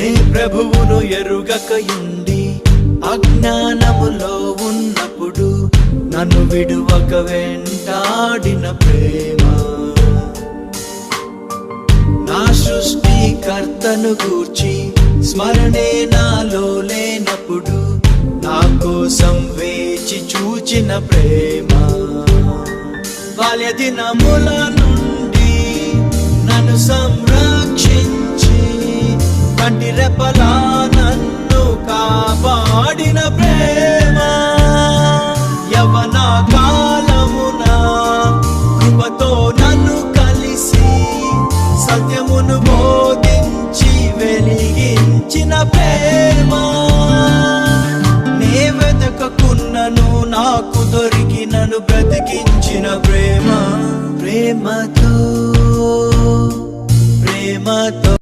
నే ప్రభువును ఎరుగకయుండి అజ్ఞానములో ఉన్నప్పుడు నన్ను విడువక వెంటాడిన ప్రేమ, నా సృష్టికర్తను గూర్చి స్మరణే నాలో లేనప్పుడు నా కోసం వేచి చూచిన ప్రేమ, బాల్య దినముల నుండి నన్ను సంరక్షించి కంటి రెప్పలా నన్ను కాపాడిన ప్రేమ, యవ్వన కాలమున కృపతో నన్ను కలిసి సత్యమును బోధించి వెలిగించిన ప్రేమ, నే వెతకకున్నను నాకు దొరికి నన్ను బ్రతికించిన ప్రేమ, ప్రేమతో